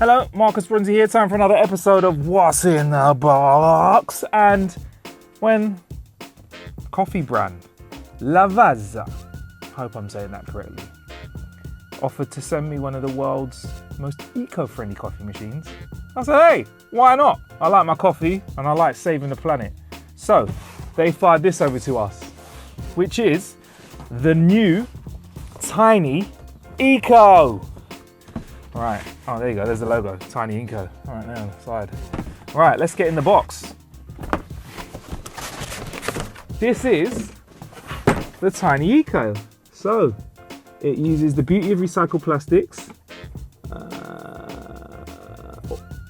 Hello, Marcus Brunzi here. Time for another episode of What's in the Box. And when coffee brand Lavazza, hope I'm saying that correctly, offered to send me one of the world's most eco-friendly coffee machines, I said, hey, why not? I like my coffee and I like saving the planet. So they fired this over to us, which is the new Tiny Eco. All right, oh, there you go, there's the logo, Tiny Eco. All right, now on the side. All right, let's get in the box. This is the Tiny Eco. So, it uses the beauty of recycled plastics.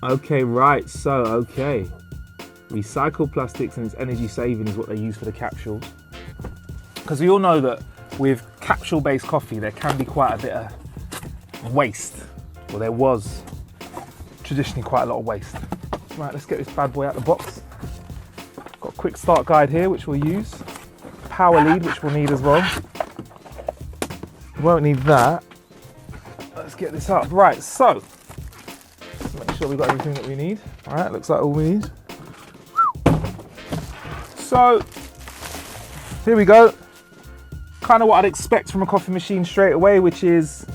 Okay. Recycled plastics and its energy saving is what they use for the capsules. Because we all know that with capsule-based coffee, there can be quite a bit of waste. Well, there was traditionally quite a lot of waste. Right, let's get this bad boy out of the box. Got a quick start guide here, which we'll use. Power lead, which we'll need as well. We won't need that. Let's get this up. Right, so make sure we've got everything that we need. All right, looks like all we need. So here we go. Kind of what I'd expect from a coffee machine straight away, which is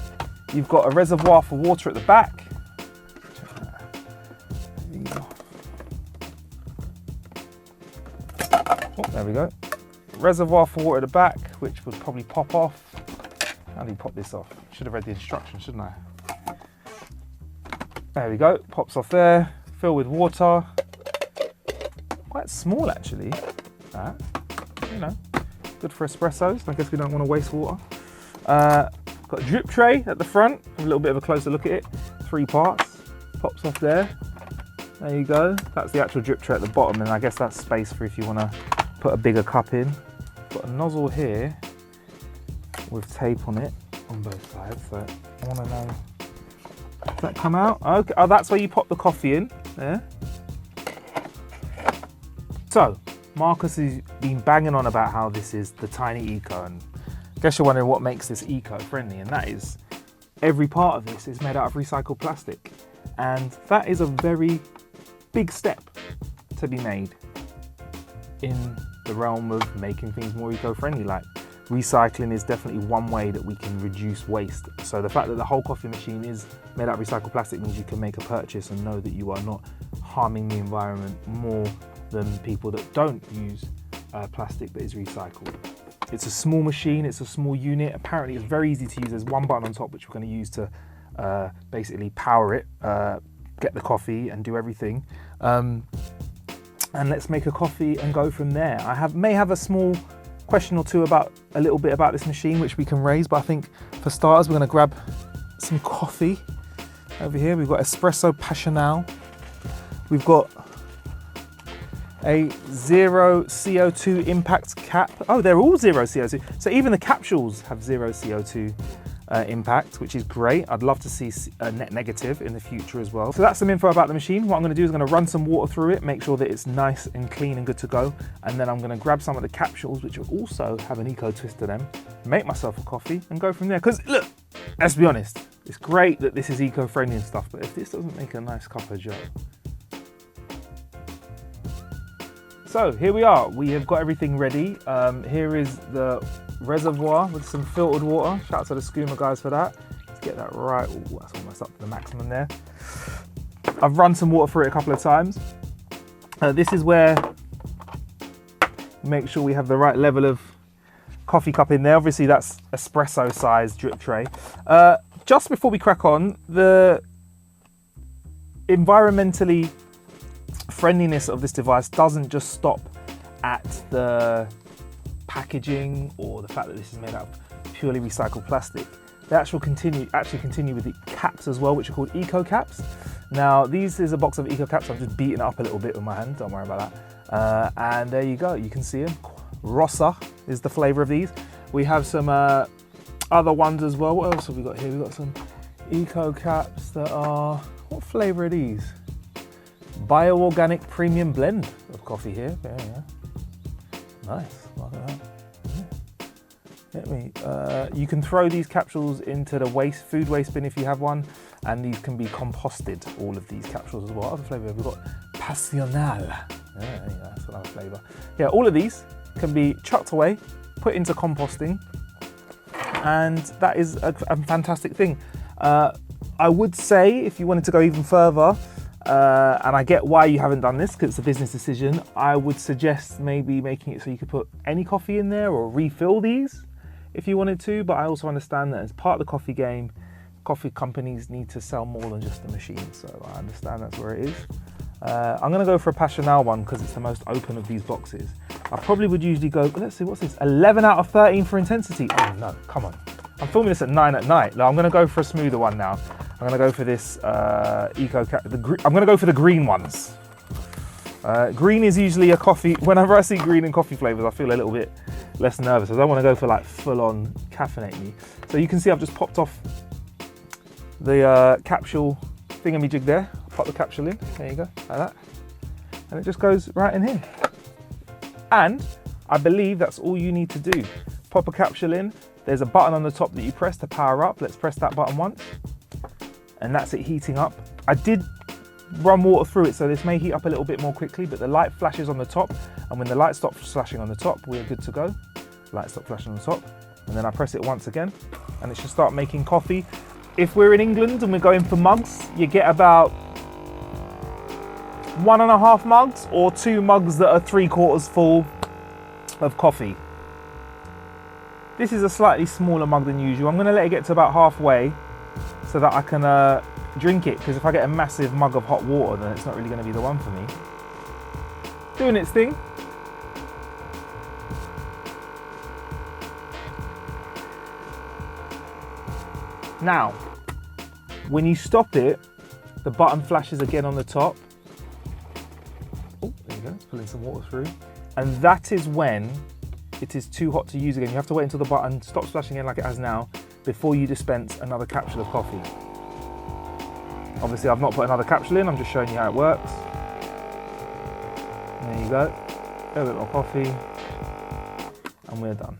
you've got a reservoir for water at the back. Oh, there we go. Reservoir for water at the back, which would probably pop off. How do you pop this off? Should have read the instructions, shouldn't I? There we go. Pops off there. Fill with water. Quite small, actually. That, you know, good for espressos. I guess we don't want to waste water. Got a drip tray at the front. A little bit of a closer look at it. 3 parts. Pops off there. There you go. That's the actual drip tray at the bottom, and I guess that's space for if you want to put a bigger cup in. Got a nozzle here with tape on it on both sides. So I want to know. Does that come out? Okay. Oh, that's where you pop the coffee in. There. So Marcus has been banging on about how this is the Tiny Eco, and I guess you're wondering what makes this eco-friendly, and that is every part of this is made out of recycled plastic, and that is a very big step to be made in the realm of making things more eco-friendly. Like, recycling is definitely one way that we can reduce waste. So the fact that the whole coffee machine is made out of recycled plastic means you can make a purchase and know that you are not harming the environment more than people that don't use plastic that is recycled. It's a small machine, it's a small unit. Apparently it's very easy to use. There's one button on top which we're going to use to basically power it, get the coffee and do everything. And let's make a coffee and go from there. I may have a small question or two about a little bit about this machine which we can raise, but I think for starters we're going to grab some coffee. Over here we've got espresso passional. We've got a 0 CO2 impact cap. Oh, they're all 0 CO2. So even the capsules have 0 CO2 impact, which is great. I'd love to see a net negative in the future as well. So that's some info about the machine. What I'm going to do is I'm going to run some water through it, make sure that it's nice and clean and good to go. And then I'm going to grab some of the capsules, which will also have an eco twist to them, make myself a coffee and go from there. Because look, let's be honest, it's great that this is eco-friendly and stuff, but if this doesn't make a nice cup of joe. So here we are, we have got everything ready. Here is the reservoir with some filtered water. Shout out to the Skooma guys for that. Let's get that right. Ooh, that's almost up to the maximum there. I've run some water through it a couple of times. This is where we make sure we have the right level of coffee cup in there. Obviously that's espresso size drip tray. Just before we crack on, the environmentally friendliness of this device doesn't just stop at the packaging or the fact that this is made out of purely recycled plastic. They actually continue with the caps as well, which are called eco caps. Now this is a box of eco caps. I'm just beating it up a little bit with my hand, don't worry about that. And there you go, you can see them. Rossa is the flavor of these. We have some other ones as well. What else have we got here? We've got some eco caps that are, what flavor are these? Bio-organic premium blend of coffee here. Yeah. Nice, look at that. Yeah. You can throw these capsules into the food waste bin if you have one. And these can be composted, all of these capsules as well. What other flavour have we got? Passional. Yeah, there you go, that's another flavour. Yeah, all of these can be chucked away, put into composting, and that is a fantastic thing. I would say if you wanted to go even further, and I get why you haven't done this because it's a business decision, I would suggest maybe making it so you could put any coffee in there or refill these if you wanted to, but I also understand that as part of the coffee game, coffee companies need to sell more than just the machine, so I understand that's where it is. I'm going to go for a Passional one because it's the most open of these boxes. I probably would usually go, let's see, what's this? 11 out of 13 for intensity. Oh no, come on. I'm filming this at 9 at night. No, I'm going to go for a smoother one now. I'm going to go for this I'm going to go for the green ones. Green is usually a coffee. Whenever I see green in coffee flavors, I feel a little bit less nervous. I don't want to go for like full-on caffeinate. So you can see I've just popped off the capsule thingamajig there. Pop the capsule in. There you go, like that. And it just goes right in here. And I believe that's all you need to do. Pop a capsule in. There's a button on the top that you press to power up. Let's press that button once. And that's it heating up. I did run water through it, so this may heat up a little bit more quickly, but the light flashes on the top. And when the light stops flashing on the top, we're good to go. Light stop flashing on the top. And then I press it once again, and it should start making coffee. If we're in England and we're going for mugs, you get about 1.5 mugs or 2 mugs that are 3/4 full of coffee. This is a slightly smaller mug than usual. I'm going to let it get to about halfway so that I can drink it, because if I get a massive mug of hot water, then it's not really going to be the one for me. Doing its thing. Now, when you stop it, the button flashes again on the top. Oh, there you go, it's pulling some water through. And that is when it is too hot to use again. You have to wait until the button stops flashing again like it has now before you dispense another capsule of coffee. Obviously, I've not put another capsule in, I'm just showing you how it works. There you go, a bit more coffee, and we're done.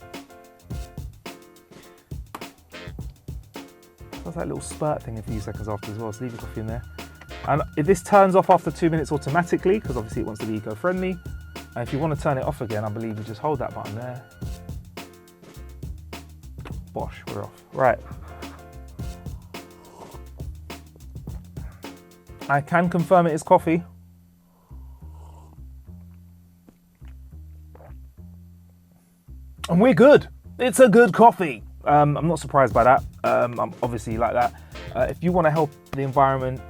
Does that little spurt thing a few seconds after as well, so leave your coffee in there. And if this turns off after 2 minutes automatically, because obviously it wants to be eco-friendly, and if you want to turn it off again, I believe you just hold that button there. Bosh, we're off. Right. I can confirm it is coffee. And we're good. It's a good coffee. I'm not surprised by that. I'm obviously like that. If you want to help the environment,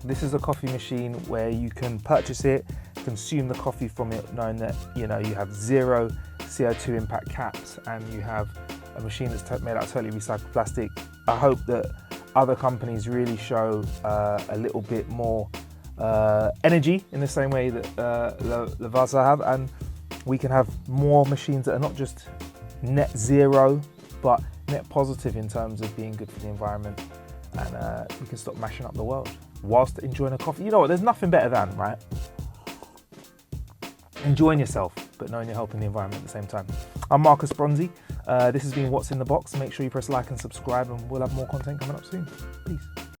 this is a coffee machine where you can purchase it, consume the coffee from it, knowing that you have 0 CO2 impact caps, and you have a machine that's made out of totally recycled plastic. I hope that other companies really show a little bit more energy in the same way that Lavazza have, and we can have more machines that are not just net zero, but net positive in terms of being good for the environment, and we can stop mashing up the world whilst enjoying a coffee. You know what, there's nothing better than, right? Enjoying yourself, but knowing you're helping the environment at the same time. I'm Marcus Bronzy. This has been What's in the Box. Make sure you press like and subscribe, and we'll have more content coming up soon. Peace.